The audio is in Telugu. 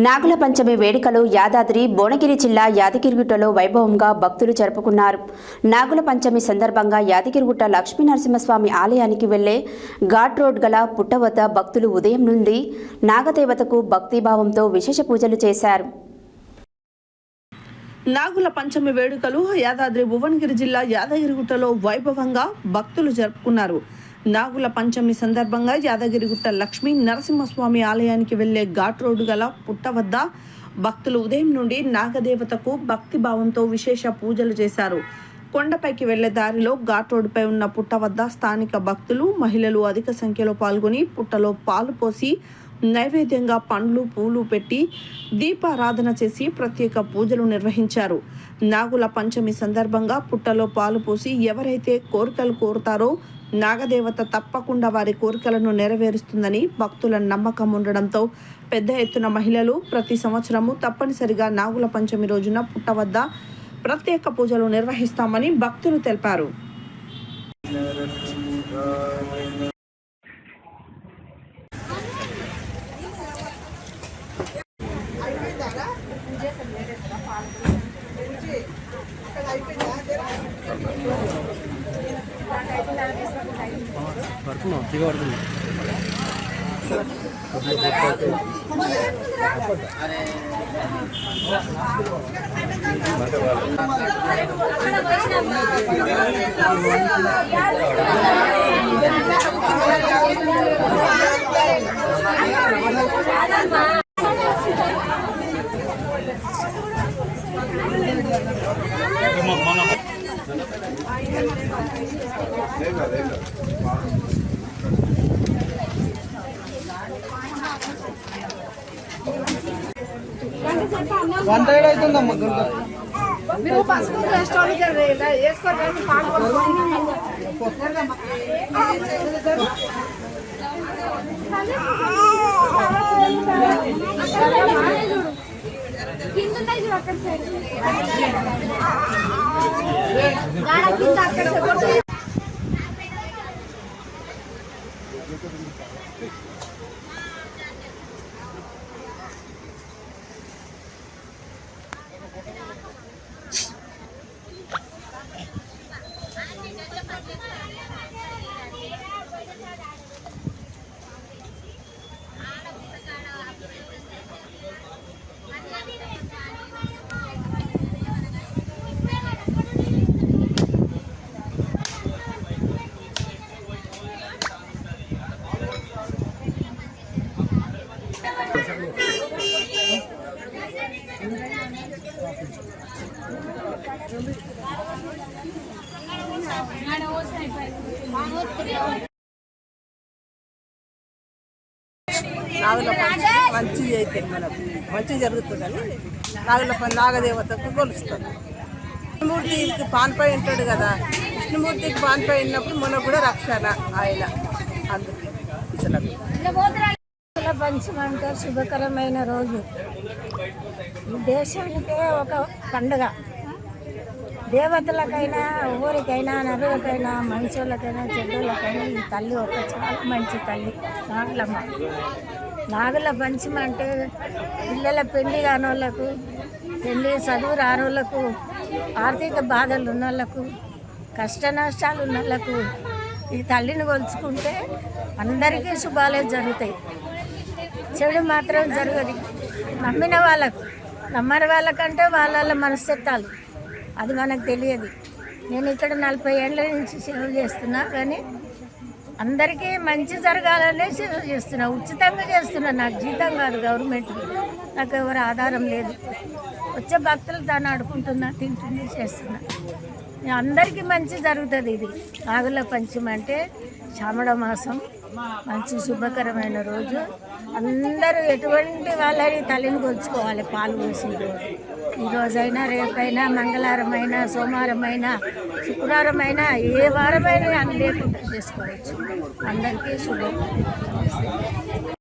నాగుల పంచమి వేడుకలు యాదాద్రి భువనగిరి జిల్లా యాదగిరిగుట్టలో వైభవంగా భక్తులు జరుపుకున్నారు. నాగుల పంచమి సందర్భంగా యాదగిరిగుట్ట లక్ష్మీనరసింహస్వామి ఆలయానికి వెళ్లే ఘాట్ రోడ్ గల పుట్ట వద్ద భక్తులు ఉదయం నుండి నాగదేవతకు భక్తిభావంతో విశేష పూజలు చేశారు. నాగుల పంచమి వేడుకలు యాదాద్రి భువనగిరి జిల్లా యాదగిరిగుట్టలో వైభవంగా భక్తులు జరుపుకున్నారు. నాగుల పంచమి సందర్భంగా యాదగిరిగుట్ట లక్ష్మీ నరసింహస్వామి ఆలయానికి వెళ్లే ఘాట్ రోడ్డు గల పుట్ట వద్ద భక్తులు ఉదయం నుండి నాగదేవతకు భక్తి భావంతో విశేష పూజలు చేశారు. కొండపైకి వెళ్లే దారిలో ఘాట్ రోడ్డుపై ఉన్న పుట్ట వద్ద స్థానిక భక్తులు, మహిళలు అధిక సంఖ్యలో పాల్గొని పుట్టలో పాలు పోసి నైవేద్యంగా పండ్లు పూలు పెట్టి దీపారాధన చేసి ప్రత్యేక పూజలు నిర్వహించారు. నాగుల పంచమి సందర్భంగా పుట్టలో పాలు పోసి ఎవరైతే కోరికలు కోరుతారో నాగదేవత తప్పకుండా వారి కోరికలను నెరవేరుస్తుందని భక్తుల నమ్మకం ఉండడంతో పెద్ద ఎత్తున మహిళలు ప్రతి సంవత్సరము తప్పనిసరిగా నాగుల పంచమి రోజున పుట్ట వద్ద ప్రత్యేక పూజలు నిర్వహిస్తామని భక్తులు తెలిపారు. మీరు పసుపు రెస్టారెంట్ వేసుకోండి నాగుల మంచి అయితే మనకు మంచి జరుగుతుందని నాగదేవతకు కొలుస్తారు. విష్ణుమూర్తికి పాన్పై ఉంటాడు కదా, విష్ణుమూర్తికి పాన్పై ఉన్నప్పుడు మనకు కూడా రక్షణ ఆయన. అందుకే పంచమి అంటే శుభకరమైన రోజు. ఈ దేశానికే ఒక పండుగ. దేవతలకైనా, ఊరికైనా, నరులకైనా, మనుషులకైనా, చెడ్డలకైనా ఈ తల్లి ఒక చాలా మంచి తల్లి నాగులమ్మ. నాగుల పంచమి అంటే పిల్లల పెళ్లి కాని వాళ్ళకు, పెళ్లి చదువు రాని వాళ్ళకు, ఆర్థిక బాధలు ఉన్న వాళ్ళకు, కష్ట నష్టాలు ఉన్న వాళ్ళకు ఈ తల్లిని కొలుచుకుంటే అందరికీ శుభాలే జరుగుతాయి. చెడు మాత్రం జరగదు. నమ్మిన వాళ్ళకు, నమ్మని వాళ్ళకంటే వాళ్ళ మనస్తత్వాలు అది మనకు తెలియదు. నేను ఇక్కడ 40 ఏళ్ళ నుంచి సేవ చేస్తున్నా, కానీ అందరికీ మంచి జరగాలనే సేవ చేస్తున్నా. ఉచితంగా చేస్తున్నా, నాకు జీతం కాదు, గవర్నమెంట్, నాకు ఎవరు ఆధారం లేదు. వచ్చే భక్తులు దాన్ని ఆడుకుంటున్నా, తింటున్నా, చేస్తున్నా. అందరికీ మంచి జరుగుతుంది. ఇది నాగుల పంచమి అంటే శ్రావణ మాసం, మంచి శుభకరమైన రోజు. అందరూ ఎటువంటి వాళ్ళని తల్లిని కొలుచుకోవాలి. పాలు పోసి ఈరోజైనా, రేపైనా, మంగళవారమైనా, సోమవారమైనా, శుక్రవారమైనా, ఏ వారమైనా అని లేకుండా చేసుకోవచ్చు. అందరికీ శుభం.